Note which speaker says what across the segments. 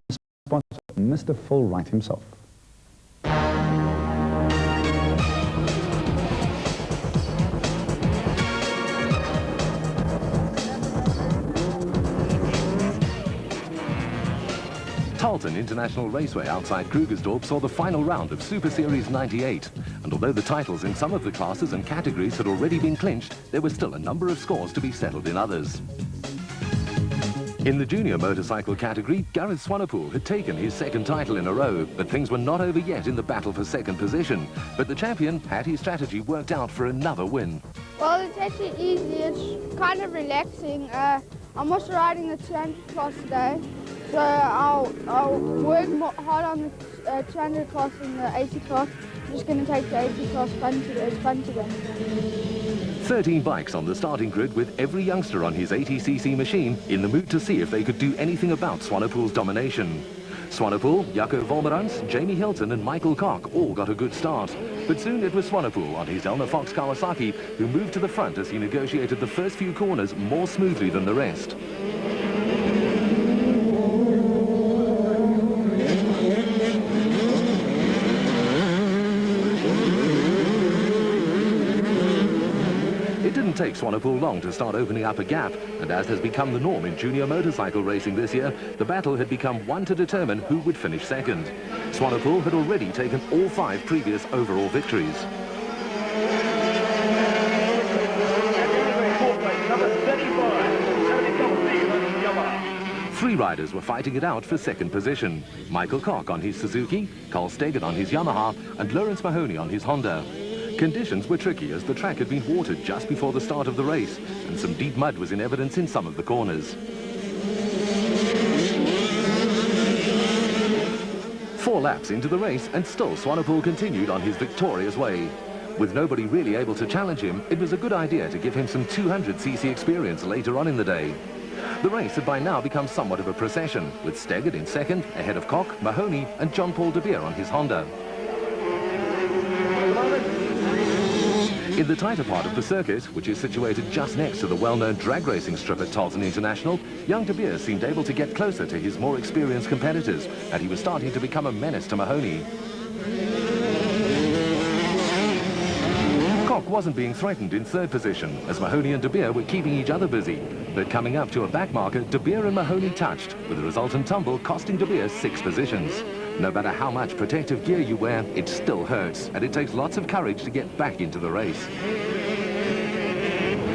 Speaker 1: the spot, Mr. Phil Wright himself.
Speaker 2: Tarleton International Raceway outside Krugersdorp saw the final round of Super Series 98. And although the titles in some of the classes and categories had already been clinched, there were still a number of scores to be settled in others. In the junior motorcycle category, Gareth Swanepoel had taken his second title in a row, but things were not over yet in the battle for second position. But the champion had his strategy worked out for another win.
Speaker 3: Well, it's actually easy. It's kind of relaxing. I'm also riding the 200 class today, so I'll work hard on the 200 class and the 80 class. I'm just going to take the 80 class fun today.
Speaker 2: 13 bikes on the starting grid with every youngster on his 80cc machine in the mood to see if they could do anything about Swanepoel's domination. Swanepoel, Jaco Wolmerans, Jamie Hilton and Michael Koch all got a good start. But soon it was Swanepoel on his Elna Fox Kawasaki who moved to the front as he negotiated the first few corners more smoothly than the rest. It didn't take Swanepoel long to start opening up a gap, and as has become the norm in junior motorcycle racing this year, the battle had become one to determine who would finish second. Swanepoel had already taken all 5 previous overall victories. Three riders were fighting it out for second position. Michael Koch on his Suzuki, Carl Steggert on his Yamaha, and Lawrence Mahoney on his Honda. Conditions were tricky as the track had been watered just before the start of the race, and some deep mud was in evidence in some of the corners. 4 laps into the race, and still Swanepoel continued on his victorious way. With nobody really able to challenge him, it was a good idea to give him some 200cc experience later on in the day. The race had by now become somewhat of a procession, with Steggert in second, ahead of Koch, Mahoney and John Paul de Beer on his Honda. In the tighter part of the circuit, which is situated just next to the well-known drag racing strip at Tarleton International, young de Beer seemed able to get closer to his more experienced competitors, and he was starting to become a menace to Mahoney. Koch wasn't being threatened in third position, as Mahoney and de Beer were keeping each other busy. But coming up to a back marker, de Beer and Mahoney touched, with the resultant tumble costing de Beer 6 positions. No matter how much protective gear you wear, it still hurts, and it takes lots of courage to get back into the race.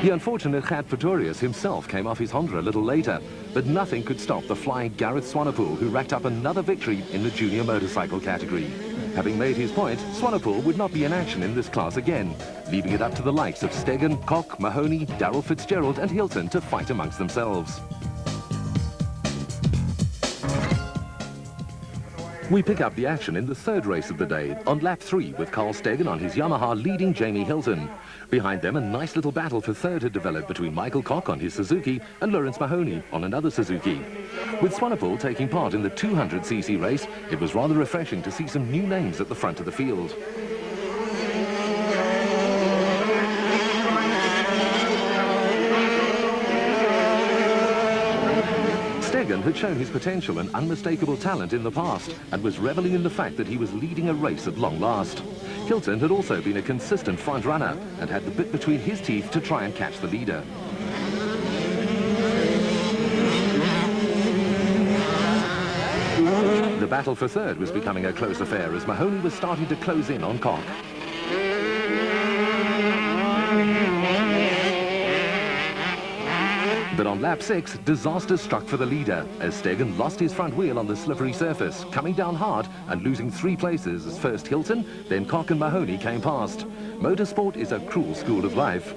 Speaker 2: The unfortunate Gert Pretorius himself came off his Honda a little later, but nothing could stop the flying Gareth Swanepoel, who racked up another victory in the junior motorcycle category. Having made his point, Swanepoel would not be in action in this class again, leaving it up to the likes of Steggert, Koch, Mahoney, Darrell Fitzgerald and Hilton to fight amongst themselves. We pick up the action in the third race of the day, on lap 3, with Carl Steggert on his Yamaha leading Jamie Hilton. Behind them, a nice little battle for third had developed between Michael Koch on his Suzuki and Lawrence Mahoney on another Suzuki. With Swanepoel taking part in the 200cc race, it was rather refreshing to see some new names at the front of the field. Steggert had shown his potential and unmistakable talent in the past and was reveling in the fact that he was leading a race at long last. Hilton had also been a consistent front runner and had the bit between his teeth to try and catch the leader. The battle for third was becoming a close affair as Mahoney was starting to close in on Koch. But on lap 6, disaster struck for the leader, as Steggert lost his front wheel on the slippery surface, coming down hard and losing 3 places as first Hilton, then Koch and Mahoney came past. Motorsport is a cruel school of life.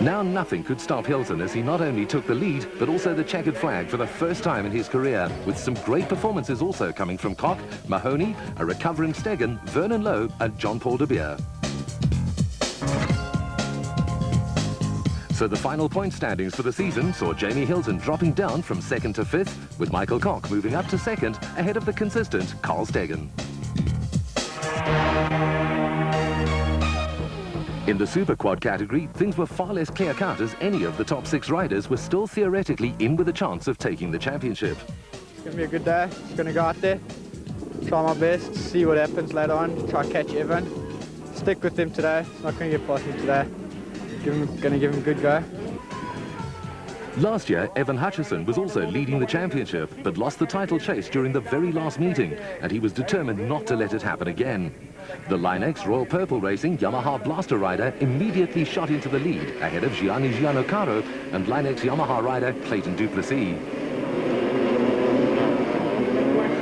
Speaker 2: Now nothing could stop Hilton as he not only took the lead, but also the checkered flag for the first time in his career, with some great performances also coming from Koch, Mahoney, a recovering Steggert, Vernon Lowe and John Paul de Beer. So the final point standings for the season saw Jamie Hilton dropping down from 2nd to 5th, with Michael Koch moving up to 2nd, ahead of the consistent Carl Steggert. In the Super Quad category, things were far less clear-cut as any of the top 6 riders were still theoretically in with a chance of taking the championship.
Speaker 4: It's going to be a good day. Just going to go out there, try my best, see what happens later on, try to catch Evan. Stick with him today. It's not going to get past him today. Going to give him a good go.
Speaker 2: Last year, Evan Hutchison was also leading the championship, but lost the title chase during the very last meeting, and he was determined not to let it happen again. The Linex Royal Purple Racing Yamaha Blaster rider immediately shot into the lead, ahead of Gianni Giannocaro and Linex Yamaha rider Clayton Duplessis.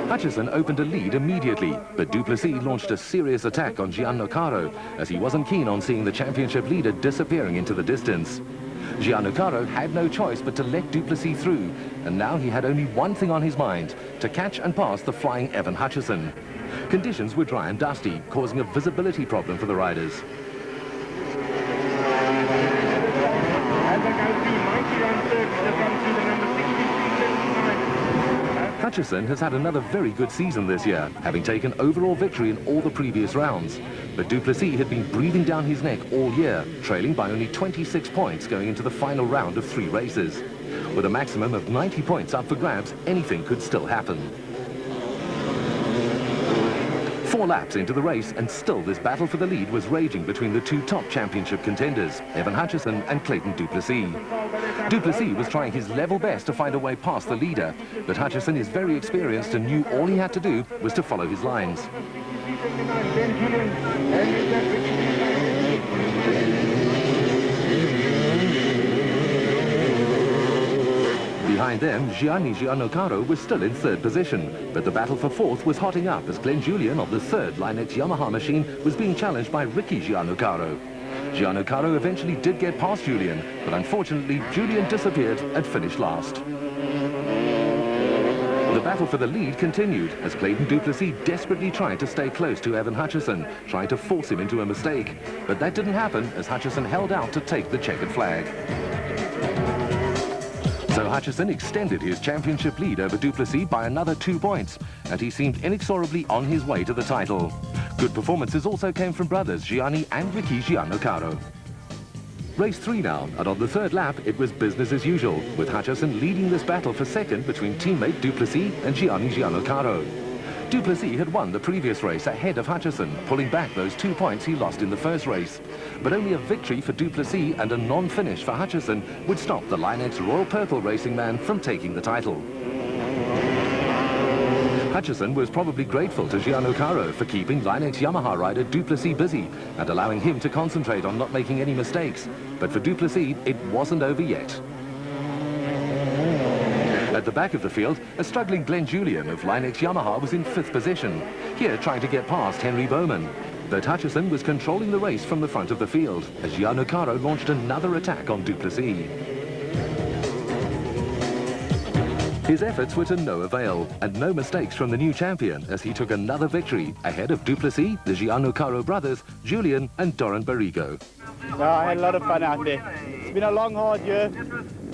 Speaker 2: Hutchison opened a lead immediately, but Duplessis launched a serious attack on Giannocaro, as he wasn't keen on seeing the championship leader disappearing into the distance. Giannocaro had no choice but to let Duplessis through, and now he had only one thing on his mind, to catch and pass the flying Evan Hutchison. Conditions were dry and dusty, causing a visibility problem for the riders. Hutchison has had another very good season this year, having taken overall victory in all the previous rounds. But Duplessis had been breathing down his neck all year, trailing by only 26 points going into the final round of 3 races. With a maximum of 90 points up for grabs, anything could still happen. 4 laps into the race, and still this battle for the lead was raging between the 2 top championship contenders, Evan Hutchison and Clayton Duplessis. Duplessis was trying his level best to find a way past the leader, but Hutchison is very experienced and knew all he had to do was to follow his lines. Behind them, Gianni Giannocaro was still in 3rd position, but the battle for 4th was hotting up as Glenn Julian of the 3rd Linex Yamaha machine was being challenged by Ricky Giannocaro. Giannocaro eventually did get past Julian, but unfortunately Julian disappeared and finished last. The battle for the lead continued as Clayton Duplessis desperately tried to stay close to Evan Hutchison, trying to force him into a mistake. But that didn't happen as Hutchison held out to take the checkered flag. So Hutchison extended his championship lead over Duplessis by another 2 points, and he seemed inexorably on his way to the title. Good performances also came from brothers Gianni and Ricky Giannocaro. Race 3 now, and on the 3rd lap it was business as usual, with Hutchison leading this battle for 2nd between teammate Duplessis and Gianni Giannocaro. Duplessis had won the previous race ahead of Hutchison, pulling back those 2 points he lost in the first race. But only a victory for Duplessis and a non-finish for Hutchison would stop the Linex Royal Purple Racing man from taking the title. Hutchison was probably grateful to Giannocaro for keeping Linex Yamaha rider Duplessis busy and allowing him to concentrate on not making any mistakes. But for Duplessis, it wasn't over yet. At the back of the field, a struggling Glenn Julian of Linex Yamaha was in 5th position, here trying to get past Henry Bowman. But Hutchison was controlling the race from the front of the field as Giannocaro launched another attack on Duplessis. His efforts were to no avail, and no mistakes from the new champion as he took another victory ahead of Duplessis, the Giannocaro brothers, Julian and Doran Barrigo.
Speaker 4: I had a lot of fun out there. It's been a long, hard year.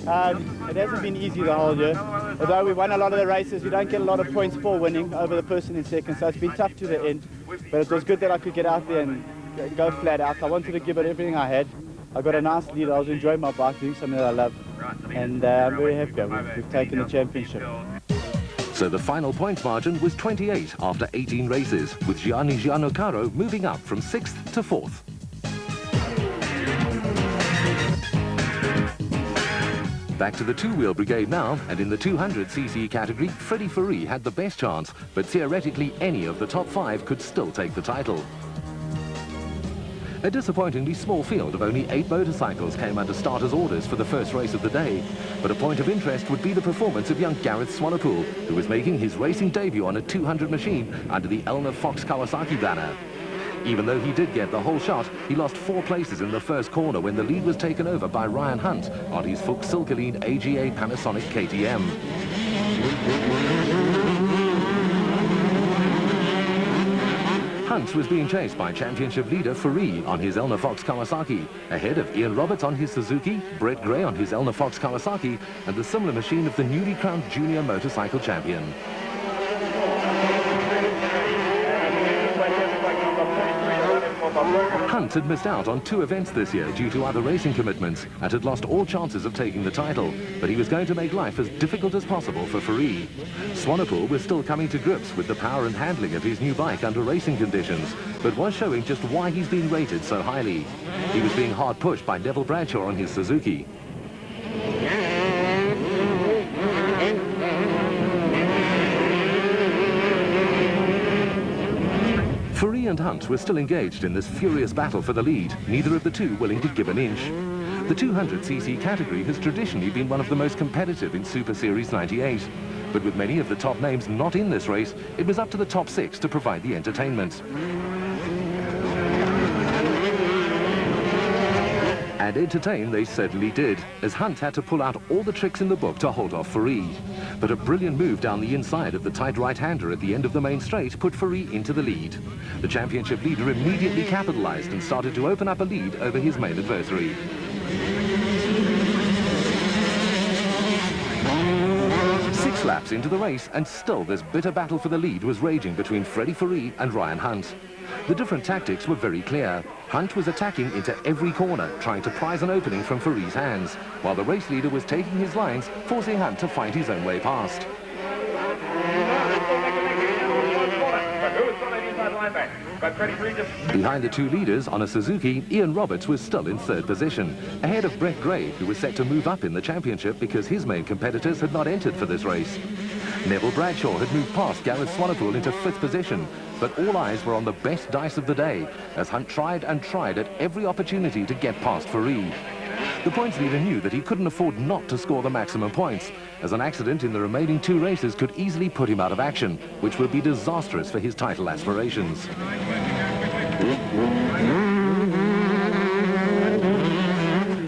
Speaker 4: It hasn't been easy the whole year. Although we won a lot of the races, we don't get a lot of points for winning over the person in 2nd, so it's been tough to the end. But it was good that I could get out there and go flat out. I wanted to give it everything I had. I got a nice lead. I was enjoying my bike, doing something that I love. And I'm very happy we've taken the championship.
Speaker 2: So the final points margin was 28 after 18 races, with Gianni Giannocaro moving up from 6th to 4th. Back to the 2-wheel brigade now, and in the 200cc category, Freddie Fourie had the best chance, but theoretically any of the top 5 could still take the title. A disappointingly small field of only 8 motorcycles came under starters' orders for the first race of the day, but a point of interest would be the performance of young Gareth Swanepoel, who was making his racing debut on a 200 machine under the Elna Fox Kawasaki banner. Even though he did get the whole shot, he lost 4 places in the first corner when the lead was taken over by Ryan Hunt on his Fuchs Silkeline AGA Panasonic KTM. Hunt was being chased by championship leader Fourie on his Elna Fox Kawasaki, ahead of Ian Roberts on his Suzuki, Brett Gray on his Elna Fox Kawasaki, and the similar machine of the newly crowned junior motorcycle champion. Hunt had missed out on 2 events this year due to other racing commitments and had lost all chances of taking the title, but he was going to make life as difficult as possible for Fourie. Swanepoel was still coming to grips with the power and handling of his new bike under racing conditions, but was showing just why he's been rated so highly. He was being hard pushed by Neville Bradshaw on his Suzuki. Fourie and Hunt were still engaged in this furious battle for the lead, neither of the two willing to give an inch. The 200cc category has traditionally been one of the most competitive in Super Series 98. But with many of the top names not in this race, it was up to the top 6 to provide the entertainment. And entertain they certainly did, as Hunt had to pull out all the tricks in the book to hold off Fourie. But a brilliant move down the inside of the tight right-hander at the end of the main straight put Fourie into the lead. The championship leader immediately capitalized and started to open up a lead over his main adversary. Six laps into the race, and still this bitter battle for the lead was raging between Freddie Fourie and Ryan Hunt. The different tactics were very clear. Hunt was attacking into every corner, trying to prize an opening from Fourie's hands, while the race leader was taking his lines, forcing Hunt to find his own way past. Behind the two leaders on a Suzuki, Ian Roberts was still in 3rd position, ahead of Brett Gray, who was set to move up in the championship because his main competitors had not entered for this race. Neville Bradshaw had moved past Gareth Swanepoel into 5th position, but all eyes were on the best dice of the day, as Hunt tried and tried at every opportunity to get past Fourie. The points leader knew that he couldn't afford not to score the maximum points, as an accident in the remaining 2 races could easily put him out of action, which would be disastrous for his title aspirations.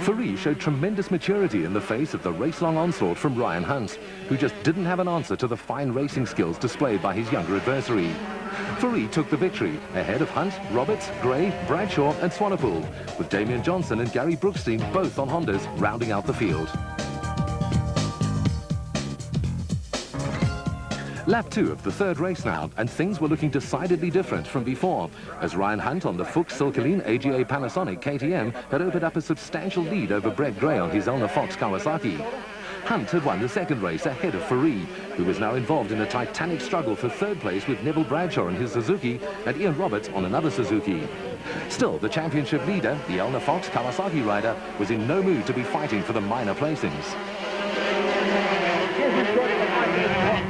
Speaker 2: Fourie showed tremendous maturity in the face of the race-long onslaught from Ryan Hunt, who just didn't have an answer to the fine racing skills displayed by his younger adversary. Fourie took the victory, ahead of Hunt, Roberts, Gray, Bradshaw and Swanepoel, with Damian Johnson and Gary Brookstein both on Hondas rounding out the field. Lap 2 of the 3rd race now, and things were looking decidedly different from before, as Ryan Hunt on the Fuchs Silkeline AGA Panasonic KTM had opened up a substantial lead over Brett Gray on his Elna Fox Kawasaki. Hunt had won the 2nd race ahead of Fourie, who was now involved in a titanic struggle for 3rd place with Neville Bradshaw on his Suzuki and Ian Roberts on another Suzuki. Still, the championship leader, the Elna Fox Kawasaki rider, was in no mood to be fighting for the minor placings.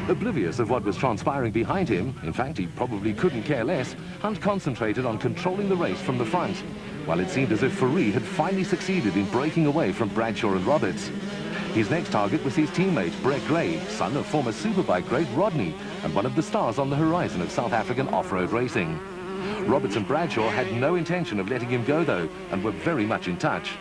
Speaker 2: Oblivious of what was transpiring behind him, in fact he probably couldn't care less, Hunt concentrated on controlling the race from the front, while it seemed as if Fourie had finally succeeded in breaking away from Bradshaw and Roberts. His next target was his teammate Brett Gray, son of former Superbike great Rodney, and one of the stars on the horizon of South African off-road racing. Roberts and Bradshaw had no intention of letting him go though, and were very much in touch.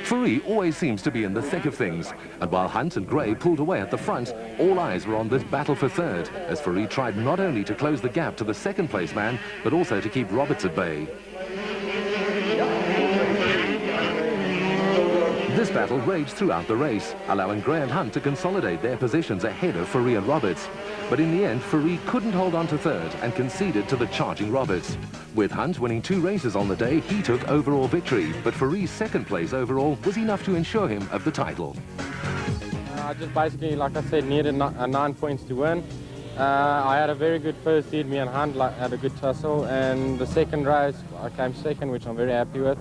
Speaker 2: Fourie always seems to be in the thick of things, and while Hunt and Gray pulled away at the front, all eyes were on this battle for 3rd, as Fourie tried not only to close the gap to the 2nd place man, but also to keep Roberts at bay. This battle raged throughout the race, allowing Gray and Hunt to consolidate their positions ahead of Fourie and Roberts. But in the end, Fourie couldn't hold on to 3rd and conceded to the charging Roberts. With Hunt winning 2 races on the day, he took overall victory, but Fourie's 2nd place overall was enough to ensure him of the title.
Speaker 5: I just basically, like I said, needed 9 points to win. I had a very good first lead. Me and Hunt had a good tussle, and the 2nd race I came 2nd, which I'm very happy with.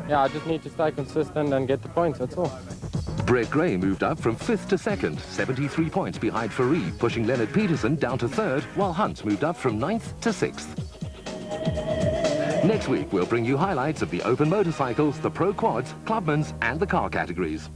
Speaker 5: Yeah, I just need to stay consistent and get the points, that's all.
Speaker 2: Brett Gray moved up from 5th to 2nd, 73 points behind Fourie, pushing Leonard Peterson down to 3rd, while Hunt moved up from 9th to 6th. Next week, we'll bring you highlights of the open motorcycles, the pro quads, clubmans and the car categories.